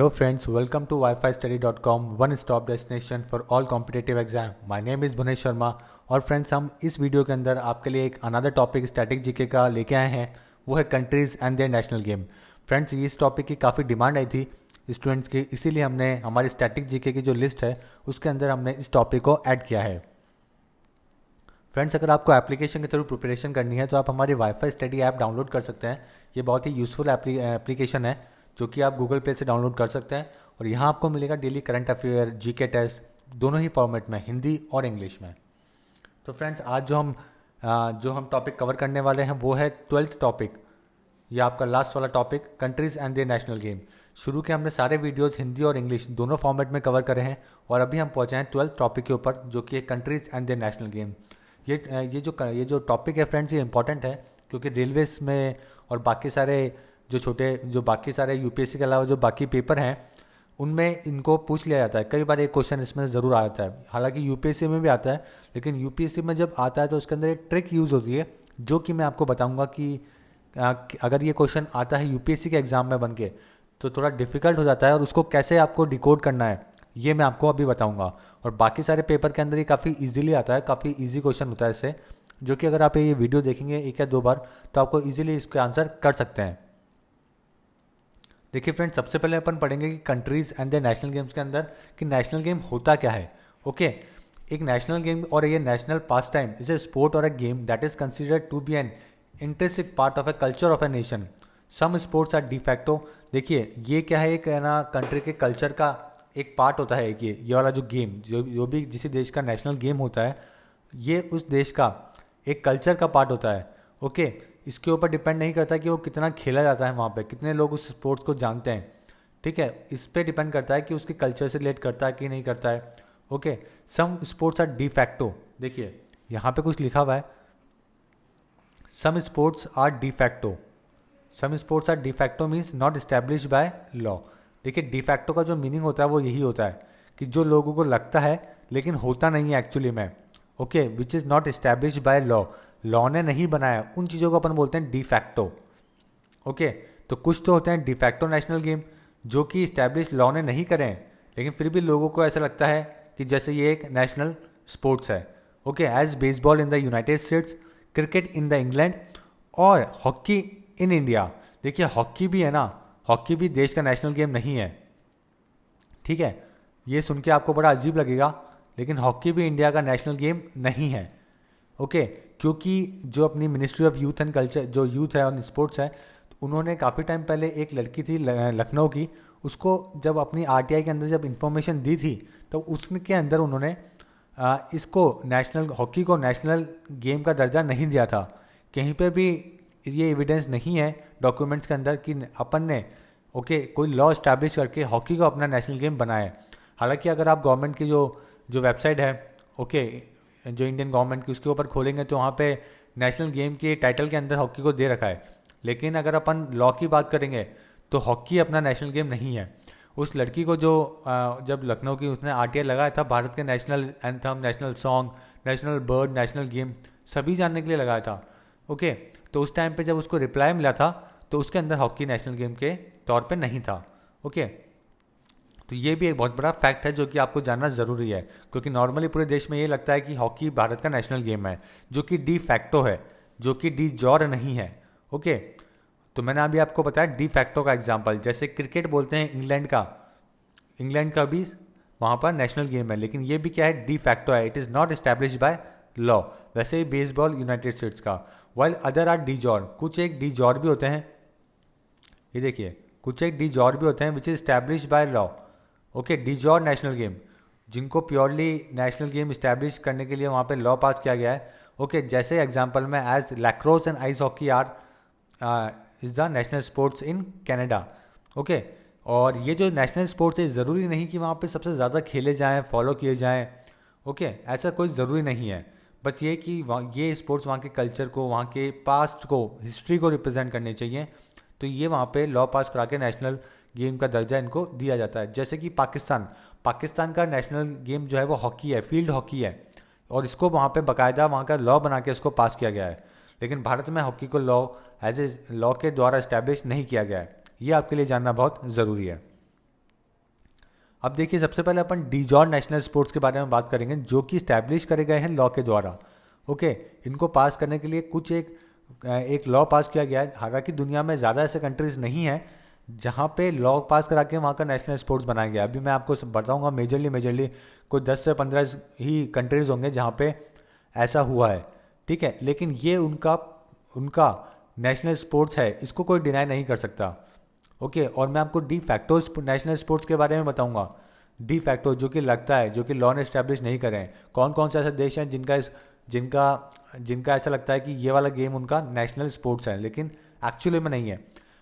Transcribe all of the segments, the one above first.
Hello friends, welcome to wifistudy.com, one stop destination for all competitive exam. My name is Bhuvnesh Sharma और friends हम इस video के अंदर आपके लिए एक अनदर टॉपिक स्टैटिक जीके का लेके आए हैं। वो है countries and there national game. Friends इस टॉपिक की काफ़ी डिमांड आई थी स्टूडेंट्स की, इसीलिए हमने हमारी स्टैटिक जीके की जो लिस्ट है उसके अंदर हमने इस टॉपिक को ऐड किया है। फ्रेंड्स अगर आपको एप्लीकेशन के थ्रू प्रिपरेशन करनी है तो आप हमारी वाईफाई स्टडी ऐप डाउनलोड कर सकते हैं। ये बहुत ही यूज़फुल एप्लीकेशन है जो कि आप गूगल प्ले से डाउनलोड कर सकते हैं और यहाँ आपको मिलेगा daily current affair, GK test दोनों ही फॉर्मेट में, हिंदी और इंग्लिश में। तो फ्रेंड्स आज जो हम टॉपिक कवर करने वाले हैं वो है 12th टॉपिक। ये आपका लास्ट वाला topic, countries and there national game. शुरू के हमने सारे वीडियोस हिंदी और इंग्लिश दोनों फॉर्मेट में कवर करे हैं और अभी हम पहुँचे हैं 12th टॉपिक के ऊपर जो कि है countries and there national game. ये जो टॉपिक है फ्रेंड्स ये इंपॉर्टेंट है क्योंकि रेलवेज में और बाकी सारे यूपीएससी के अलावा जो बाकी पेपर हैं उनमें इनको पूछ लिया जाता है। कई बार एक क्वेश्चन इसमें ज़रूर आ जाता है, हालांकि यूपीएससी में भी आता है, लेकिन यूपीएससी में जब आता है तो उसके अंदर एक ट्रिक यूज़ होती है जो कि मैं आपको बताऊंगा कि अगर ये क्वेश्चन आता है यूपीएससी के एग्ज़ाम में बन के तो थोड़ा डिफिकल्ट हो जाता है और उसको कैसे आपको डिकोड करना है ये मैं आपको अभी बताऊंगा। और बाकी सारे पेपर के अंदर ये काफ़ी इजीली आता है, काफ़ी इजी क्वेश्चन होता है इससे, जो कि अगर आप ये वीडियो देखेंगे एक या दो बार तो आपको इजीली इसके आंसर कर सकते हैं। देखिए फ्रेंड्स सबसे पहले अपन पढ़ेंगे कि countries and the national games के अंदर कि नेशनल गेम होता क्या है। ओके, एक नेशनल गेम और ये national pastime is a sport और a game that is considered to be an intrinsic part of a culture of a nation. Some sports are de facto. देखिए ये क्या है, एक है ना कंट्री के कल्चर का एक पार्ट होता है। ये वाला जो गेम जो भी किसी देश का नेशनल गेम होता है ये उस देश का एक कल्चर का पार्ट होता है। ओके, इसके ऊपर डिपेंड नहीं करता कि वो कितना खेला जाता है, वहाँ पे कितने लोग उस स्पोर्ट्स को जानते हैं। ठीक है, इस पे डिपेंड करता है कि उसके कल्चर से रिलेट करता है कि नहीं करता है। Okay, some sports are de facto. देखिए यहाँ पे कुछ लिखा हुआ है, some sports are de facto. Some sports are de facto means not establish by law. देखिए डी फैक्टो का जो मीनिंग होता है वो यही होता है कि जो लोगों को लगता है लेकिन होता नहीं है एक्चुअली में। Okay, which is not establish by law, law ने नहीं बनाया, उन चीज़ों को अपन बोलते हैं डी फैक्टो। ओके, तो कुछ तो होते हैं डी फैक्टो नेशनल गेम जो कि इस्टेब्लिश लॉ ने नहीं करे हैं लेकिन फिर भी लोगों को ऐसा लगता है कि जैसे ये एक नेशनल स्पोर्ट्स है। Okay, as baseball in the United States, cricket in the England और हॉकी इन इंडिया। देखिए हॉकी भी है ना, हॉकी भी देश का नेशनल गेम नहीं है। ठीक है, ये सुन के आपको बड़ा अजीब लगेगा लेकिन हॉकी भी इंडिया का नेशनल गेम नहीं है। ओके, क्योंकि जो अपनी ministry of youth and culture जो यूथ है और स्पोर्ट्स है तो उन्होंने काफ़ी टाइम पहले एक लड़की थी लखनऊ की, उसको जब अपनी आरटीआई के अंदर जब इन्फॉर्मेशन दी थी तो उसके अंदर उन्होंने इसको नेशनल हॉकी को नेशनल गेम का दर्जा नहीं दिया था। कहीं पे भी ये एविडेंस नहीं है डॉक्यूमेंट्स के अंदर कि अपन ने कोई लॉ इस्टेब्लिश करके हॉकी को अपना नेशनल गेम बनाया है। हालांकि अगर आप गवर्नमेंट की जो वेबसाइट है जो इंडियन गवर्नमेंट की उसके ऊपर खोलेंगे तो वहाँ पे नेशनल गेम के टाइटल के अंदर हॉकी को दे रखा है, लेकिन अगर अपन लॉ की बात करेंगे तो हॉकी अपना नेशनल गेम नहीं है। उस लड़की को जब लखनऊ की उसने आरटीआई लगाया था, भारत के national anthem, national song, national bird, national game सभी जानने के लिए लगाया था। ओके, तो उस टाइम पे जब उसको रिप्लाई मिला था तो उसके अंदर हॉकी नेशनल गेम के तौर पे नहीं था। ओके, तो ये भी एक बहुत बड़ा फैक्ट है जो कि आपको जानना ज़रूरी है क्योंकि नॉर्मली पूरे देश में ये लगता है कि हॉकी भारत का नेशनल गेम है जो कि डी फैक्टो है, जो कि डी जॉर नहीं है। ओके, तो मैंने अभी आपको बताया डी फैक्टो का एग्जांपल, जैसे क्रिकेट बोलते हैं इंग्लैंड का भी वहाँ पर नेशनल गेम है, लेकिन ये भी क्या है, डी फैक्टो है, it is not establish by law. वैसे ही बेसबॉल यूनाइटेड स्टेट्स का, while other R D jaw, कुछ एक डी जॉर भी होते हैं। ये देखिए कुछ एक डी जॉर भी होते हैं which is establish by law. Okay, D jaw national game जिनको प्योरली नेशनल गेम इस्टेब्लिश करने के लिए वहाँ पे लॉ पास किया गया है। ओके, जैसे एग्जांपल में as lacrosse and ice hockey are is the national sports in Canada. Okay, और ये जो नेशनल स्पोर्ट्स है ज़रूरी नहीं कि वहाँ पे सबसे ज़्यादा खेले जाएँ, फॉलो किए जाएँ। ओके, ऐसा कोई ज़रूरी नहीं है, बस ये कि ये स्पोर्ट्स वहाँ के कल्चर को, वहाँ के पास्ट को, हिस्ट्री को रिप्रेजेंट करने चाहिए, तो ये वहाँ पे लॉ पास करा के नेशनल गेम का दर्जा इनको दिया जाता है। जैसे कि पाकिस्तान का नेशनल गेम जो है वो हॉकी है, फील्ड हॉकी है, और इसको वहाँ पे बाकायदा वहाँ का लॉ बना के इसको पास किया गया है। लेकिन भारत में हॉकी को लॉ एज ए लॉ के द्वारा इस्टेब्लिश नहीं किया गया है। ये आपके लिए जानना बहुत ज़रूरी है। अब देखिए सबसे पहले अपन डीजॉर नेशनल स्पोर्ट्स के बारे में बात करेंगे, जो कि स्टैब्लिश करे गए हैं लॉ के द्वारा। ओके, इनको पास करने के लिए कुछ एक लॉ पास किया गया है। हालांकि दुनिया में ज़्यादा ऐसे कंट्रीज नहीं हैं जहाँ पे लॉ पास करा के वहाँ का नेशनल स्पोर्ट्स बनाया गया। अभी मैं आपको बताऊंगा मेजरली कोई 10 से 15 ही कंट्रीज होंगे जहाँ पे ऐसा हुआ है, ठीक है। लेकिन ये उनका उनका नेशनल स्पोर्ट्स है, इसको कोई डिनाई नहीं कर सकता। ओके, और मैं आपको डी फैक्टो नेशनल स्पोर्ट्स के बारे में बताऊंगा। डी फैक्टो जो कि लगता है, जो कि लॉ ने एस्टैब्लिश नहीं करे हैं, कौन कौन से ऐसे देश हैं जिनका जिनका ऐसा लगता है कि ये वाला गेम उनका नेशनल स्पोर्ट्स है, लेकिन एक्चुअली में नहीं है।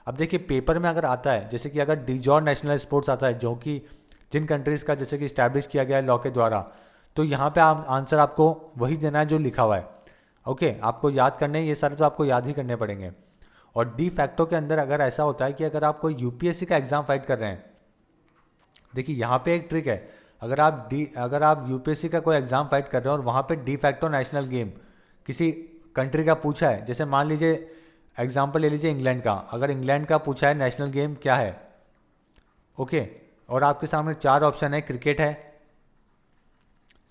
अब देखिए पेपर में अगर आता है, जैसे कि अगर डीजॉर नेशनल स्पोर्ट्स आता है, जो कि जिन कंट्रीज़ का जैसे कि इस्टेब्लिश किया गया है लॉ के द्वारा, तो यहाँ पे आंसर आपको वही देना है जो लिखा हुआ है। ओके, आपको याद करने ये सारे तो आपको याद ही करने पड़ेंगे। और डी फैक्टो के अंदर अगर ऐसा होता है कि अगर आप कोई यूपीएससी का एग्जाम फाइट कर रहे हैं, देखिए यहाँ पे एक ट्रिक है। अगर आप यूपीएससी का कोई एग्जाम फाइट कर रहे हो और वहाँ पे डी फैक्टो नेशनल गेम किसी कंट्री का पूछा है, जैसे मान लीजिए एग्जाम्पल ले लीजिए इंग्लैंड का, अगर इंग्लैंड का पूछा है नेशनल गेम क्या है, ओके, और आपके सामने 4 ऑप्शन है, क्रिकेट है,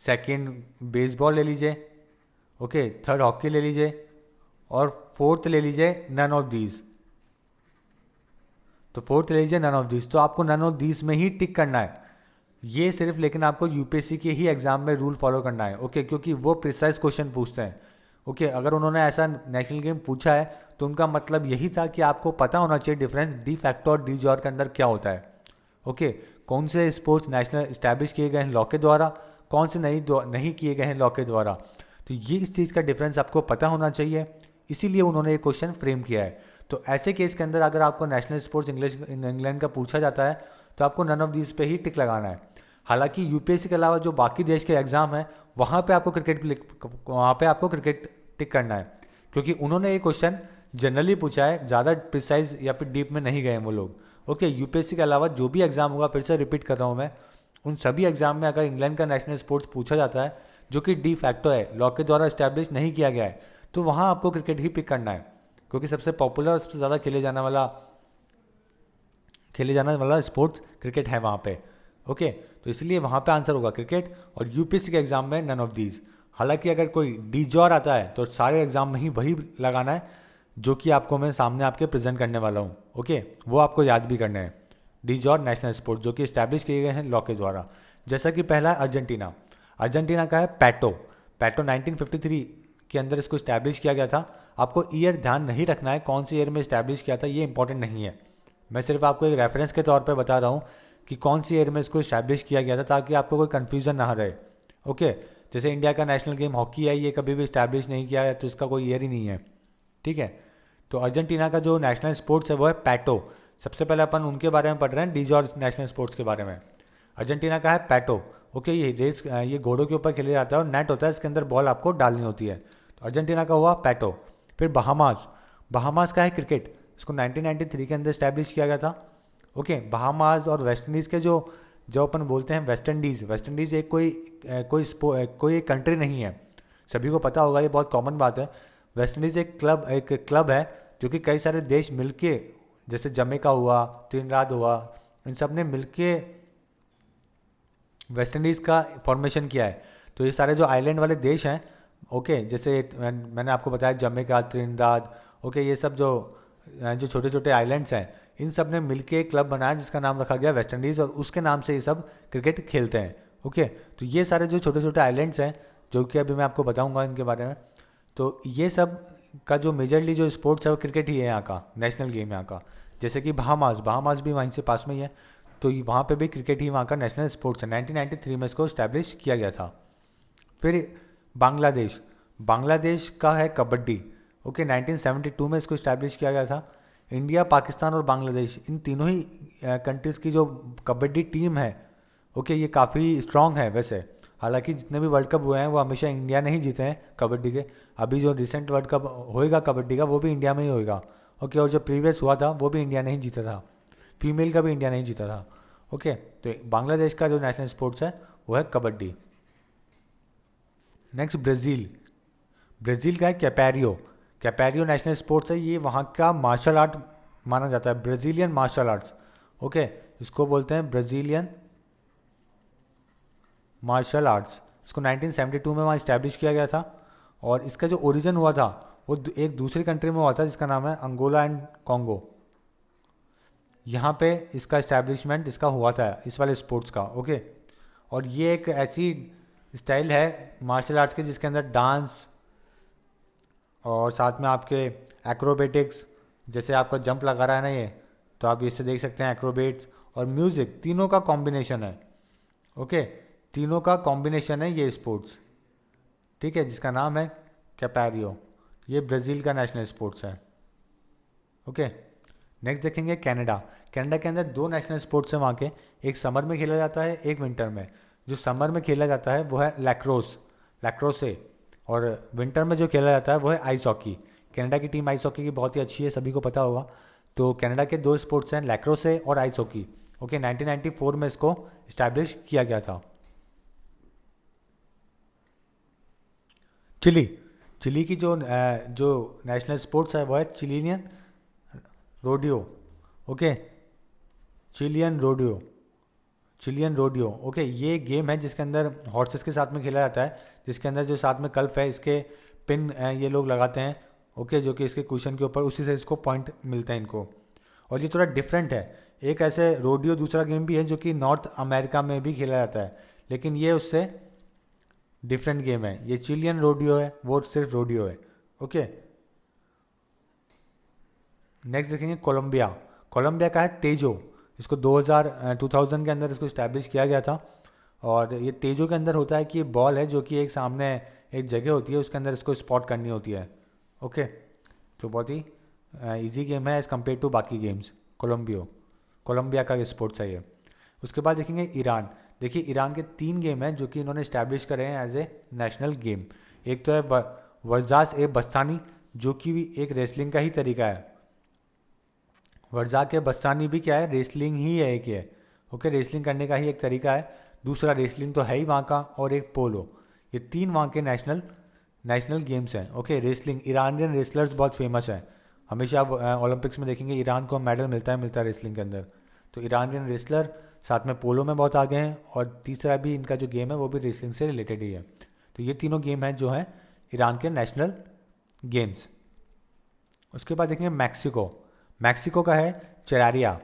सेकंड बेसबॉल ले लीजिए, ओके, थर्ड हॉकी ले लीजिए, और फोर्थ ले लीजिए नन ऑफ दीज। तो फोर्थ ले लीजिए नन ऑफ दीज, तो आपको नन ऑफ दीज में ही टिक करना है। ये सिर्फ लेकिन आपको यूपीएससी के ही एग्जाम में रूल फॉलो करना है, ओके, क्योंकि वो प्रिसाइज क्वेश्चन पूछते हैं। ओके, अगर उन्होंने ऐसा नेशनल गेम पूछा है तो उनका मतलब यही था कि आपको पता होना चाहिए डिफरेंस डी फैक्टो और डी जॉर के अंदर क्या होता है। ओके, कौन से स्पोर्ट्स नेशनल इस्टेब्लिश किए गए हैं लॉ के द्वारा, कौन से नहीं किए गए हैं लॉ के द्वारा। तो ये इस चीज़ का डिफरेंस आपको पता होना चाहिए, इसीलिए उन्होंने ये क्वेश्चन फ्रेम किया है। तो ऐसे केस के अंदर अगर आपको नेशनल स्पोर्ट्स इंग्लैंड का पूछा जाता है तो आपको नन ऑफ दीज पे ही टिक लगाना है। हालांकि यूपीएससी के अलावा जो बाकी देश के एग्जाम है वहाँ पे आपको क्रिकेट टिक करना है, क्योंकि उन्होंने ये क्वेश्चन जनरली पूछा है, ज़्यादा प्रिसाइज या फिर डीप में नहीं गए हैं वो लोग। ओके, यूपीएससी के अलावा जो भी एग्जाम होगा, फिर से रिपीट कर रहा हूँ मैं, उन सभी एग्जाम में अगर इंग्लैंड का नेशनल स्पोर्ट्स पूछा जाता है जो कि डी फैक्टो है, लॉ के द्वारा इस्टेब्लिश नहीं किया गया है, तो वहाँ आपको क्रिकेट ही पिक करना है, क्योंकि सबसे पॉपुलर और सबसे ज़्यादा खेले जाने वाला स्पोर्ट्स क्रिकेट है वहाँ पे। ओके, तो इसलिए वहाँ पे आंसर होगा क्रिकेट, और यूपीएससी के एग्जाम में नन ऑफ दीज। हालांकि अगर कोई डीजॉर आता है तो सारे एग्जाम में ही वही लगाना है जो कि आपको मैं सामने आपके प्रेजेंट करने वाला हूँ। ओके, वो आपको याद भी करना है, डीजॉर नेशनल स्पोर्ट्स जो कि इस्टेब्लिश किए गए हैं लॉ के द्वारा। जैसा कि पहला है अर्जेंटीना का है पैटो 1953 के अंदर इसको इस्टेब्लिश किया गया था। आपको ईयर ध्यान नहीं रखना है, कौन सी ईयर में इस्टेब्लिश किया था ये इंपॉर्टेंट नहीं है, मैं सिर्फ आपको एक रेफरेंस के तौर पे बता रहा हूँ कि कौन सी ईयर में इसको इस्टेब्लिश किया गया था, ताकि आपको कोई कन्फ्यूजन ना रहे। ओके, जैसे इंडिया का नेशनल गेम हॉकी है, ये कभी भी इस्टेब्लिश नहीं किया है तो इसका कोई ईयर ही नहीं है, ठीक है। तो अर्जेंटीना का जो नेशनल स्पोर्ट्स है वो है पैटो। सबसे पहले अपन उनके बारे में पढ़ रहे हैं, डीजॉर नेशनल स्पोर्ट्स के बारे में। अर्जेंटीना का है पैटो। ओके, ये घोड़ों के ऊपर खेला जाता है और नेट होता है, इसके अंदर बॉल आपको डालनी होती है। तो अर्जेंटीना का हुआ पैटो। फिर बहामास का है क्रिकेट, इसको 1993 के अंदर इस्टेब्लिश किया गया था। ओके, बहामास और वेस्ट इंडीज़ के जो अपन बोलते हैं वेस्ट इंडीज़ एक कोई एक कंट्री नहीं है, सभी को पता होगा, ये बहुत कॉमन बात है। वेस्ट इंडीज़ एक क्लब है जो कि कई सारे देश मिलके, जैसे जमैका हुआ, त्रिनिदाद हुआ, इन सब ने मिलके वेस्ट इंडीज़ का फॉर्मेशन किया है। तो ये सारे जो आइलैंड वाले देश हैं, ओके, जैसे मैंने आपको बताया जमैका, त्रिनिदाद, ओके, ये सब जो छोटे छोटे आइलैंड्स हैं, इन सब ने मिलके एक क्लब बनाया जिसका नाम रखा गया वेस्ट इंडीज़, और उसके नाम से ये सब क्रिकेट खेलते हैं। ओके, तो ये सारे जो छोटे छोटे आइलैंड्स हैं, जो कि अभी मैं आपको बताऊंगा इनके बारे में, तो ये सब का जो मेजरली जो स्पोर्ट्स है वो क्रिकेट ही है, यहाँ का नेशनल गेम यहाँ का। जैसे कि बहामास भी वहीं से पास में ही है, तो वहाँ पे भी क्रिकेट ही वहाँ का नेशनल स्पोर्ट्स है। 1993 में इसको इस्टेब्लिश किया गया था। फिर बांग्लादेश का है कबड्डी। ओके, 1972 में इसको इस्टेब्लिश किया गया था। इंडिया, पाकिस्तान और बांग्लादेश, इन तीनों ही कंट्रीज़ की जो कबड्डी टीम है, ओके, ये काफ़ी स्ट्रॉन्ग है वैसे। हालांकि जितने भी वर्ल्ड कप हुए हैं वो हमेशा इंडिया ने ही जीते हैं कबड्डी के। अभी जो रिसेंट वर्ल्ड कप होएगा कबड्डी का, वो भी इंडिया में ही होएगा। ओके, और जो प्रीवियस हुआ था वो भी इंडिया ने ही जीता था, फीमेल का भी इंडिया ने ही जीता था। ओके, तो बांग्लादेश का जो नेशनल स्पोर्ट्स है वो है कबड्डी। नेक्स्ट ब्राज़ील का है कैपेरियो नेशनल स्पोर्ट्स है, ये वहाँ का मार्शल आर्ट माना जाता है, ब्राज़ीलियन मार्शल आर्ट्स। ओके, इसको बोलते हैं ब्राज़ीलियन मार्शल आर्ट्स, इसको 1972 में वहाँ इस्टेब्लिश किया गया था। और इसका जो ओरिजिन हुआ था वो एक दूसरी कंट्री में हुआ था जिसका नाम है अंगोला एंड कॉन्गो। यहाँ पे इसका इस्टेब्लिशमेंट इसका हुआ था इस वाले स्पोर्ट्स का। ओके, और ये एक ऐसी स्टाइल है मार्शल आर्ट्स के जिसके अंदर डांस और साथ में आपके एक्रोबेटिक्स, जैसे आपका जंप लगा रहा है ना ये, तो आप इससे देख सकते हैं एक्रोबेट्स और म्यूज़िक, तीनों का कॉम्बिनेशन है। ओके, तीनों का कॉम्बिनेशन है ये स्पोर्ट्स, ठीक है, जिसका नाम है कैपारियो। ये ब्राज़ील का नेशनल स्पोर्ट्स है। ओके, नेक्स्ट देखेंगे कनाडा। कनाडा के अंदर दो नेशनल स्पोर्ट्स हैं वहाँ के, एक समर में खेला जाता है, एक विंटर में। जो समर में खेला जाता है वो है लैक्रोसे, और विंटर में जो खेला जाता है वो है आइस हॉकी। कनाडा की टीम आइस हॉकी की बहुत ही अच्छी है, सभी को पता होगा। तो कनाडा के दो स्पोर्ट्स हैं, लैक्रोसे और आइस हॉकी। ओके, 1994 में इसको इस्टेब्लिश किया गया था। चिली की जो नेशनल स्पोर्ट्स है वो है Chilean rodeo. Okay, Chilean rodeo. Okay, ये गेम है जिसके अंदर हॉर्सेस के साथ में खेला जाता है, जिसके अंदर जो साथ में कल्फ है इसके पिन ये लोग लगाते हैं। ओके, जो कि इसके कुशन के ऊपर, उसी से इसको पॉइंट मिलते हैं इनको। और ये थोड़ा डिफरेंट है, एक ऐसे रोडियो दूसरा गेम भी है जो कि नॉर्थ अमेरिका में भी खेला जाता है, लेकिन ये उससे डिफरेंट गेम है। ये चिलियन रोडियो है, वो सिर्फ रोडियो है। ओके, नेक्स्ट देखेंगे कोलंबिया का है तेजो। इसको 2000 के अंदर इसको इस्टेब्लिश किया गया था। और ये तेजो के अंदर होता है कि ये बॉल है जो कि एक सामने एक जगह होती है, उसके अंदर इसको स्पॉट करनी होती है। ओके, तो बहुत ही इजी गेम है एज़ कम्पेयर टू बाकी गेम्स। कोलंबिया का स्पोर्ट्स है ये। उसके बाद देखेंगे ईरान। देखिए, ईरान के 3 गेम हैं जो कि इन्होंने इस्टेब्लिश करे हैं एज ए नेशनल गेम। एक तो है वर्जास ए बस्तानी, जो कि भी एक रेसलिंग का ही तरीका है। वर्जा के बस्तानी भी क्या है, रेसलिंग ही है एक है। ओके, रेसलिंग करने का ही एक तरीका है। दूसरा रेसलिंग तो है ही वहाँ का, और एक पोलो। ये 3 वहाँ के नेशनल गेम्स हैं। ओके, रेसलिंग, ईरानियन रेसलर्स बहुत फेमस हैं। हमेशा आप ओलंपिक्स में देखेंगे ईरान को मेडल मिलता है रेसलिंग के अंदर। तो ईरानियन रेसलर साथ में पोलो में बहुत आगे हैं, और तीसरा भी इनका जो गेम है वो भी रेसलिंग से रिलेटेड ही है। तो ये तीनों गेम हैं जो हैं ईरान के नेशनल गेम्स। उसके बाद देखेंगे मैक्सिको का है चिरारिया।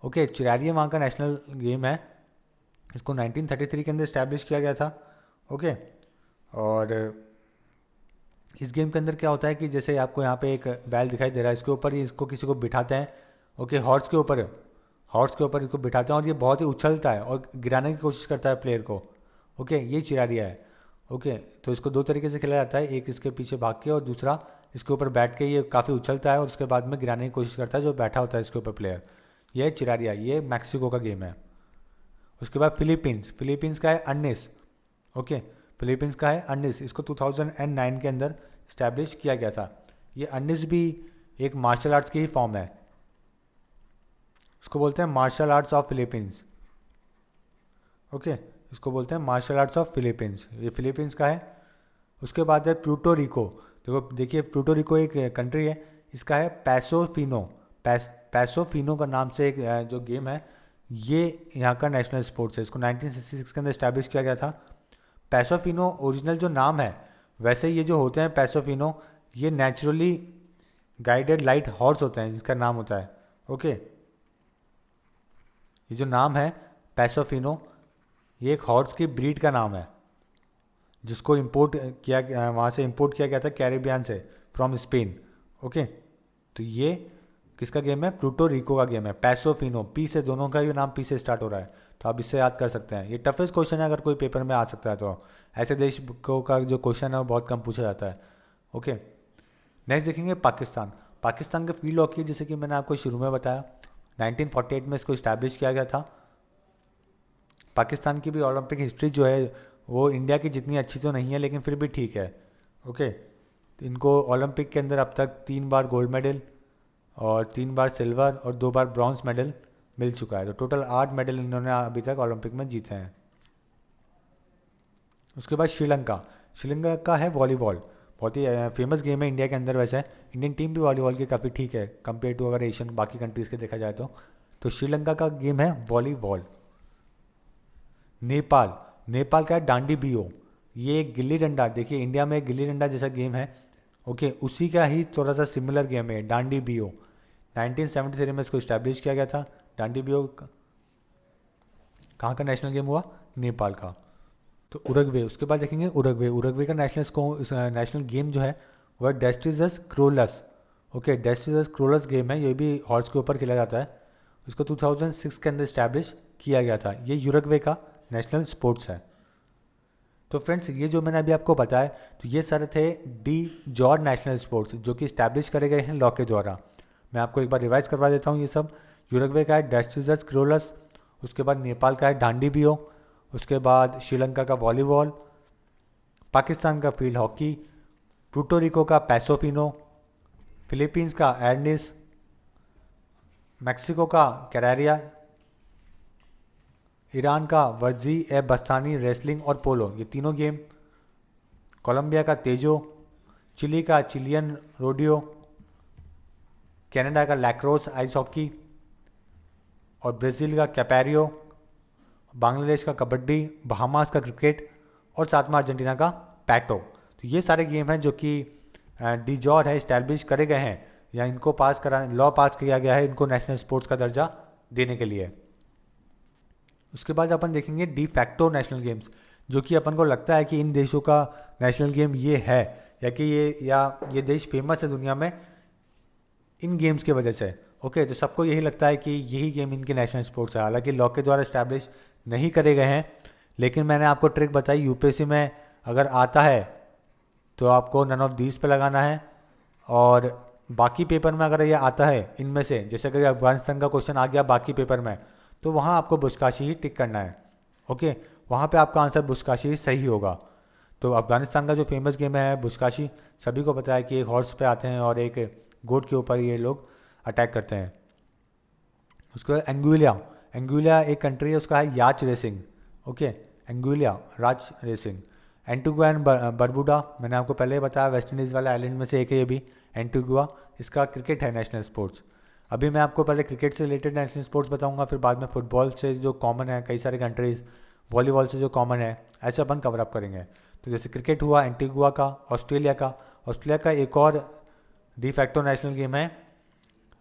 ओके, चिरारिया वहाँ का नेशनल गेम है। इसको 1933 के अंदर इस्टेब्लिश किया गया था। ओके, और इस गेम के अंदर क्या होता है कि जैसे आपको यहाँ पे एक बैल दिखाई दे रहा है, इसके ऊपर ही इसको किसी को बिठाते हैं। ओके, हॉर्स के ऊपर इसको बिठाते हैं, और ये बहुत ही उछलता है और गिराने की कोशिश करता है प्लेयर को। ओके, ये चिरारिया है। ओके, तो इसको 2 तरीके से खेला जाता है, एक इसके पीछे भाग के और दूसरा इसके ऊपर बैठ के। ये काफ़ी उछलता है और उसके बाद में गिराने की कोशिश करता है जो बैठा होता है इसके ऊपर प्लेयर। ये है चिरारिया, ये मैक्सिको का गेम है। उसके बाद फिलीपींस का है अन्निस। ओके, फिलीपींस का है अन्निस, इसको 2009 के अंदर इस्टेब्लिश किया गया था। ये अन्निस भी एक मार्शल आर्ट्स की ही फॉर्म है। इसको बोलते हैं martial arts of Philippines. Okay, इसको बोलते हैं मार्शल आर्ट्स ऑफ फिलीपींस। ये फिलीपींस का है। उसके बाद है प्लूटो रिको। देखिए, प्लूटो रिको एक कंट्री है, इसका है पैसोफिनो का नाम से एक जो गेम है, ये यहाँ का नेशनल स्पोर्ट्स है। इसको 1966 के अंदर इस्टेब्लिश किया गया था। पैसोफिनो ओरिजिनल जो नाम है, वैसे ये जो होते हैं पैसोफिनो, ये नेचुरली गाइडेड लाइट हॉर्स होते हैं जिसका नाम होता है। ओके, ये जो नाम है पैसोफिनो, ये एक हॉर्स की ब्रीड का नाम है जिसको वहाँ से इंपोर्ट किया गया था कैरेबियन से, फ्रॉम स्पेन। ओके, तो ये किसका गेम है, प्लूटो रिको का गेम है। पैसोफिनो, पी से, दोनों का ही नाम पी से स्टार्ट हो रहा है, तो आप इससे याद कर सकते हैं। ये टफेस्ट क्वेश्चन है, अगर कोई पेपर में आ सकता है तो। ऐसे देश को का जो क्वेश्चन है वो बहुत कम पूछा जाता है। ओके, नेक्स्ट देखेंगे पाकिस्तान का फील्ड हॉकी, जैसे कि मैंने आपको शुरू में बताया 1948 में इसको इस्टेब्लिश किया गया था। पाकिस्तान की भी ओलंपिक हिस्ट्री जो है वो इंडिया की जितनी अच्छी तो नहीं है, लेकिन फिर भी ठीक है। ओके, इनको ओलंपिक के अंदर अब तक 3 बार गोल्ड मेडल और 3 बार सिल्वर और 2 बार ब्रॉन्ज मेडल मिल चुका है। तो टोटल 8 मेडल इन्होंने अभी तक ओलंपिक में जीते हैं। उसके बाद श्रीलंका का है वॉलीबॉल। बहुत ही फेमस गेम है इंडिया के अंदर। वैसे इंडियन टीम भी वॉलीबॉल की काफ़ी ठीक है कंपेयर टू अगर एशियन बाकी कंट्रीज़ के देखा जाए तो। श्रीलंका का गेम है वॉलीबॉल। नेपाल का है डांडी बियो। ये एक गिल्ली डंडा, देखिए इंडिया में एक गिल्ली डंडा जैसा गेम है, ओके, उसी का ही थोड़ा सा सिमिलर गेम है डांडी बियो। 1973 में इसको इस्टेब्लिश किया गया था। डांडी बियो कहाँ का नेशनल गेम हुआ? नेपाल का। तो उरुग्वे, उसके बाद देखेंगे उरुग्वे। उरुग्वे का नेशनल गेम जो है वह डेस्टिजस क्रोलस। ओके, डेस्टिजस क्रोलस गेम है, ये भी हॉर्स के ऊपर खेला जाता है। इसको 2006 के अंदर इस्टेब्लिश किया गया था। ये यूरुग्वे का नेशनल स्पोर्ट्स है। तो फ्रेंड्स, ये जो मैंने अभी आपको बताया, तो ये सारे थे डी जॉर्ज नेशनल स्पोर्ट्स जो कि इस्टेब्लिश करे गए हैं लॉ के द्वारा। मैं आपको एक बार रिवाइज करवा देता हूँ। ये सब यूरुग्वे का है डेस्टिजस क्रोलस, उसके बाद नेपाल का है डांडी बियो, उसके बाद श्रीलंका का वॉलीबॉल, पाकिस्तान का फील्ड हॉकी, पुर्टोरिको का पैसोफिनो, फिलीपींस का एर्निस, मैक्सिको का कैरेरिया, ईरान का वर्जी ए बस्तानी रेसलिंग और पोलो, ये तीनों गेम, कोलंबिया का तेजो, चिली का चिलियन रोडियो, कनाडा का लैक्रोस आइस हॉकी और ब्राज़ील का कैपेरियो, बांग्लादेश का कबड्डी, बहामास का क्रिकेट और साथ में अर्जेंटीना का पैटो। तो ये सारे गेम हैं जो कि डीजॉर है इस्टेब्लिश करे गए हैं, या इनको लॉ पास किया गया है इनको नेशनल स्पोर्ट्स का दर्जा देने के लिए। उसके बाद अपन देखेंगे डी फैक्टो नेशनल गेम्स, जो कि अपन को लगता है कि इन देशों का नेशनल गेम ये है, या कि ये देश फेमस है दुनिया में इन गेम्स की वजह से। ओके, तो सबको यही लगता है कि यही गेम इनके नेशनल स्पोर्ट्स है, हालांकि लॉ के द्वारा इस्टेब्लिश नहीं करे गए हैं। लेकिन मैंने आपको ट्रिक बताई, यूपीएससी में अगर आता है तो आपको नन ऑफ दीज पे लगाना है, और बाकी पेपर में अगर ये आता है इनमें से, जैसे अगर अफगानिस्तान का क्वेश्चन आ गया बाकी पेपर में, तो वहाँ आपको बुशकाशी ही टिक करना है। ओके, वहाँ पे आपका आंसर बुशकाशी ही सही होगा। तो अफगानिस्तान का जो फेमस गेम है बुशकाशी, सभी को पता है कि एक हॉर्स पे आते हैं और एक गोट के ऊपर ये लोग अटैक करते हैं। उसके बाद एंगुलिया एक कंट्री है, उसका है याच रेसिंग। ओके, एंगुलिया राज रेसिंग। एंटीगुआ एंड बरबुडा, मैंने आपको पहले ही बताया वेस्ट इंडीज़ वाले आइलैंड में से एक है ये भी, एंटीगुआ। इसका क्रिकेट है नेशनल स्पोर्ट्स। अभी मैं आपको पहले क्रिकेट से रिलेटेड नेशनल स्पोर्ट्स बताऊंगा, फिर बाद में फुटबॉल से जो कॉमन है कई सारे कंट्रीज़, वॉलीबॉल से जो कॉमन है, ऐसे अपन कवर अप करेंगे। तो जैसे क्रिकेट हुआ एंटीगुआ का, ऑस्ट्रेलिया का एक और डी फैक्टो नेशनल गेम है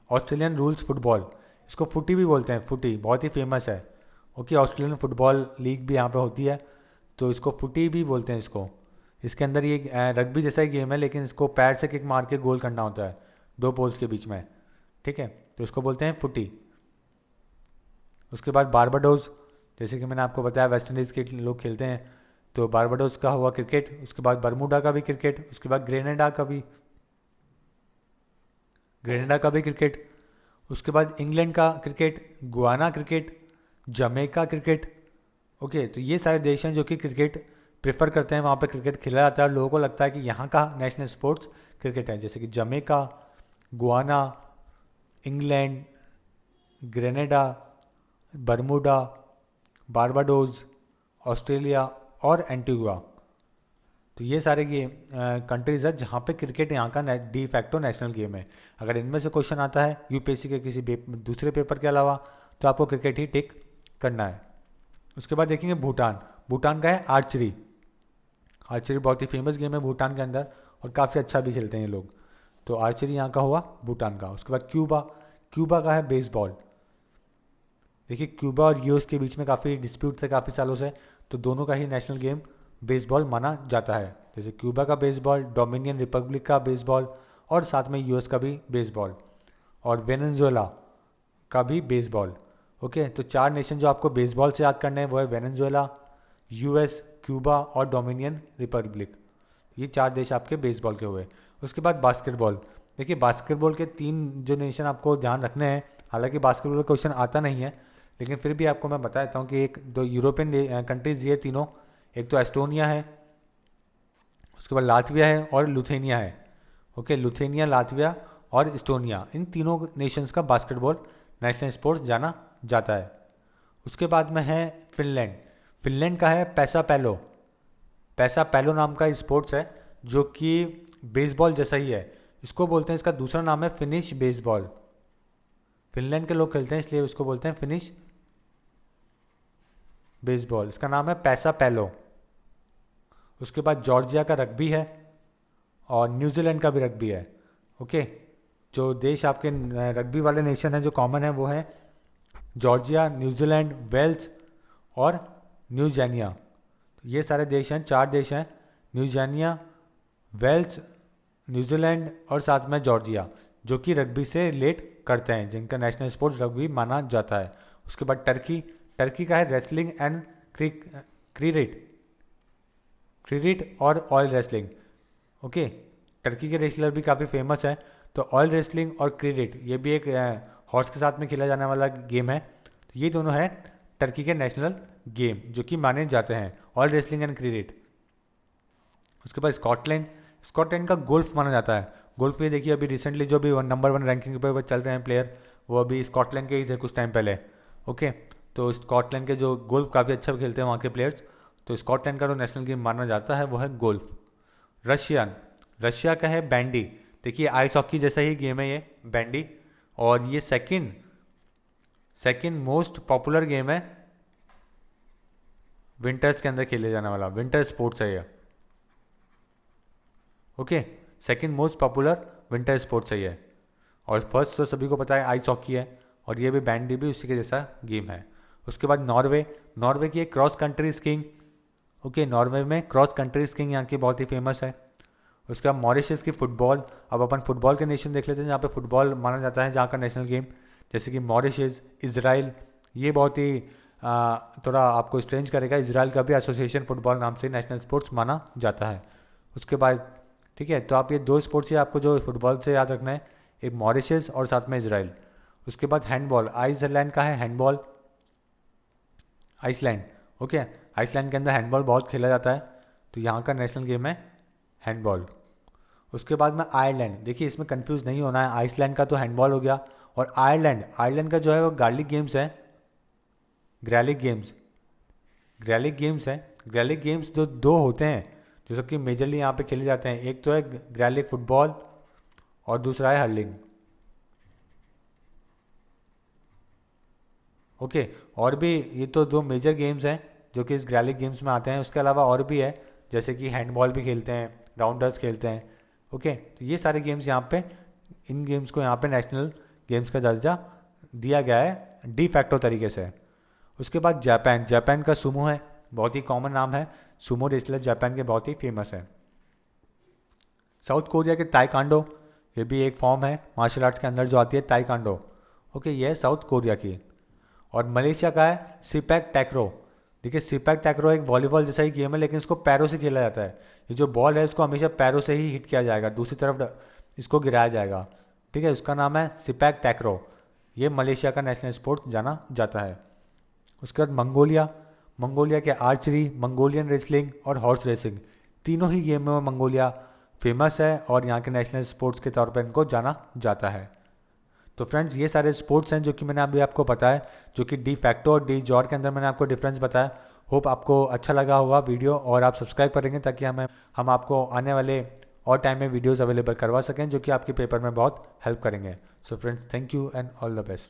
ऑस्ट्रेलियन रूल्स फुटबॉल। इसको फुटी भी बोलते हैं, फुटी बहुत ही फेमस है। ओके, ऑस्ट्रेलियन फुटबॉल लीग भी यहाँ पे होती है, तो इसको फुटी भी बोलते हैं इसको। इसके अंदर ये रग्बी जैसा ही गेम है, लेकिन इसको पैर से किक मार के गोल करना होता है 2 पोल्स के बीच में, ठीक है, तो इसको बोलते हैं फुटी। उसके बाद बारबाडोस, जैसे कि मैंने आपको बताया वेस्ट इंडीज़ के लोग खेलते हैं, तो बारबाडोस का हुआ क्रिकेट। उसके बाद बरमूडा का भी क्रिकेट, उसके बाद ग्रेनेडा का भी क्रिकेट। उसके बाद इंग्लैंड का cricket, Guana cricket, Jamaica cricket. Okay, तो ये सारे देश हैं जो कि क्रिकेट प्रेफर करते हैं, वहाँ पे क्रिकेट खेला जाता है और लोगों को लगता है कि यहाँ का नेशनल स्पोर्ट्स क्रिकेट है, जैसे कि Jamaica, Guyana, England, Grenada, Bermuda, Barbados, Australia और एंटीगुआ। तो ये सारे गेम कंट्रीज है जहाँ पे क्रिकेट यहाँ का डी फैक्टो नेशनल गेम है। अगर इनमें से क्वेश्चन आता है यूपीएससी के किसी दूसरे पेपर के अलावा, तो आपको क्रिकेट ही टिक करना है। उसके बाद देखेंगे भूटान का है आर्चरी बहुत ही फेमस गेम है भूटान के अंदर, और काफ़ी अच्छा भी खेलते हैं ये लोग। तो आर्चरी यहाँ का हुआ भूटान का। उसके बाद क्यूबा का है बेसबॉल। देखिए, क्यूबा और यूएस के बीच में काफ़ी डिस्प्यूट थे काफ़ी सालों से, तो दोनों का ही नेशनल गेम बेसबॉल माना जाता है। जैसे क्यूबा का बेसबॉल, डोमिनियन रिपब्लिक का बेसबॉल, और साथ में यूएस का भी बेसबॉल, और वेनेजुएला का भी बेसबॉल। ओके, तो 4 नेशन जो आपको बेसबॉल से याद करने हैं वो है वेनेजुएला, यूएस, क्यूबा और डोमिनियन रिपब्लिक। ये 4 देश आपके बेसबॉल के हुए। उसके बाद बास्केटबॉल। देखिए, बास्केटबॉल के 3 जो नेशन आपको ध्यान रखने हैं, हालांकि बास्केटबॉल का क्वेश्चन आता नहीं है, लेकिन फिर भी आपको मैं बता देता हूँ कि 2 यूरोपियन कंट्रीज ये तीनों, एक तो एस्टोनिया है, उसके बाद लातविया है और लुथेनिया है। ओके, लुथेनिया, लातविया और एस्टोनिया, इन तीनों नेशंस का बास्केटबॉल नेशनल स्पोर्ट्स जाना जाता है। उसके बाद में है फिनलैंड का है पैसा पैलो नाम का स्पोर्ट्स है, जो कि बेसबॉल जैसा ही है। इसको बोलते हैं, इसका दूसरा नाम है फिनिश बेसबॉल। फिनलैंड के लोग खेलते हैं इसलिए इसको बोलते हैं फिनिश बेसबॉल, इसका नाम है पैसा पेलो। उसके बाद जॉर्जिया का रग्बी है और न्यूजीलैंड का भी रग्बी है। ओके, जो देश आपके रग्बी वाले नेशन हैं जो कॉमन है वो है जॉर्जिया, न्यूजीलैंड, वेल्स और न्यूजेनिया। ये सारे देश हैं, 4 देश हैं, न्यूजेनिया, वेल्स, न्यूजीलैंड और साथ में जॉर्जिया, जो कि रग्बी से रिलेट करते हैं, जिनका नेशनल स्पोर्ट्स रग्बी माना जाता है। उसके बाद टर्की, टर्की का है रेसलिंग एंड क्रिकेट, क्रिकेट और ऑयल रेसलिंग। ओके, टर्की के रेसलर भी काफ़ी फेमस है। तो ऑयल रेसलिंग और क्रिकेट, ये भी एक हॉर्स के साथ में खेला जाने वाला गेम है। तो ये दोनों है टर्की के नेशनल गेम जो कि माने जाते हैं, ऑयल रेसलिंग एंड क्रिकेट। उसके बाद स्कॉटलैंड, स्कॉटलैंड का गोल्फ माना जाता है। गोल्फ में देखिए अभी रिसेंटली जो भी नंबर 1 रैंकिंग पे चल रहे हैं प्लेयर, वो अभी स्कॉटलैंड के ही थे कुछ टाइम पहले। ओके, तो स्कॉटलैंड के जो गोल्फ काफ़ी अच्छा खेलते हैं वहाँ के प्लेयर्स, तो स्कॉटलैंड का जो नेशनल गेम माना जाता है वो है गोल्फ। रशियन, रशिया का है बैंडी। देखिए आइस हॉकी जैसा ही गेम है ये बैंडी, और ये सेकंड मोस्ट पॉपुलर गेम है विंटर्स के अंदर खेले जाने वाला, विंटर स्पोर्ट्स है ये। Okay, second most popular winter sports है ये, और फर्स्ट तो सभी को पता है आइस हॉकी है, और ये भी बैंडी भी उसी के जैसा गेम है। उसके बाद नॉर्वे, नॉर्वे की एक cross country skiing. Okay, Norway में क्रॉस कंट्री स्कीइंग यहाँ की बहुत ही फेमस है। उसके बाद मॉरिशस की फुटबॉल। अब अपन फुटबॉल के नेशन देख लेते हैं जहाँ पे फुटबॉल माना जाता है, जहाँ का नेशनल गेम, जैसे कि मॉरिशस, इजराइल। ये बहुत ही थोड़ा आपको स्ट्रेंज करेगा, इजराइल का भी एसोसिएशन फुटबॉल नाम से नेशनल स्पोर्ट्स माना जाता है। उसके बाद ठीक है, तो आप ये 2 स्पोर्ट्स ही आपको जो फुटबॉल से याद रखना है, एक मॉरिशस और साथ में इजराइल। उसके बाद हैंडबॉल, आइसलैंड का है हैंडबॉल, आइसलैंड। ओके, आइसलैंड के अंदर हैंडबॉल बहुत खेला जाता है, तो यहाँ का नेशनल गेम है हैंडबॉल। उसके बाद में आयरलैंड, देखिए इसमें कंफ्यूज नहीं होना है, आइसलैंड का तो हैंडबॉल हो गया, और आयरलैंड, आयरलैंड का जो है वो गार्लिक गेम्स है, ग्रैलिक गेम्स, ग्रैलिक गेम्स है। ग्रैलिक गेम्स जो 2 होते हैं जो सबकी मेजरली यहाँ पे खेले जाते हैं, एक तो है ग्रैलिक फुटबॉल और दूसरा है हर्लिंग। ओके, और भी ये तो 2 मेजर गेम्स हैं जो कि इस ग्रैलिक गेम्स में आते हैं। उसके अलावा और भी है, जैसे कि हैंडबॉल भी खेलते हैं, राउंडर्स खेलते हैं। ओके, तो ये सारे गेम्स यहाँ पे, इन गेम्स को यहाँ पे नेशनल गेम्स का दर्जा दिया गया है डी फैक्टो तरीके से। उसके बाद जापान, जापान का सुमो है, बहुत ही कॉमन नाम है, सुमो रेसलर जापान के बहुत ही फेमस है। साउथ कोरिया के ताइकांडो, ये भी एक फॉर्म है मार्शल आर्ट्स के अंदर जो आती है, ताइकांडो। ओके, ये है साउथ कोरिया की। और मलेशिया का है सिपैक टैक्रो। देखिए सिपैक टैक्रो एक वॉलीबॉल जैसा ही गेम है, लेकिन इसको पैरों से खेला जाता है। ये जो बॉल है इसको हमेशा पैरों से ही हिट किया जाएगा, दूसरी तरफ इसको गिराया जाएगा। ठीक है, उसका नाम है सिपैक टैक्रो। ये मलेशिया का नेशनल स्पोर्ट्स जाना जाता है। उसके बाद मंगोलिया, मंगोलिया के आर्चरी, मंगोलियन रेसलिंग और हॉर्स रेसिंग, तीनों ही गेम में मंगोलिया फेमस है और यहाँ के नेशनल स्पोर्ट्स के तौर पर इनको जाना जाता है। तो फ्रेंड्स ये सारे स्पोर्ट्स हैं जो कि मैंने अभी आपको बताया, जो कि डी फैक्टो और डी जॉर के अंदर मैंने आपको डिफरेंस बताया। होप आपको अच्छा लगा होगा वीडियो, और आप सब्सक्राइब करेंगे ताकि हम आपको आने वाले और टाइम में वीडियोस अवेलेबल करवा सकें जो कि आपके पेपर में बहुत हेल्प करेंगे। So friends, thank you and all the best.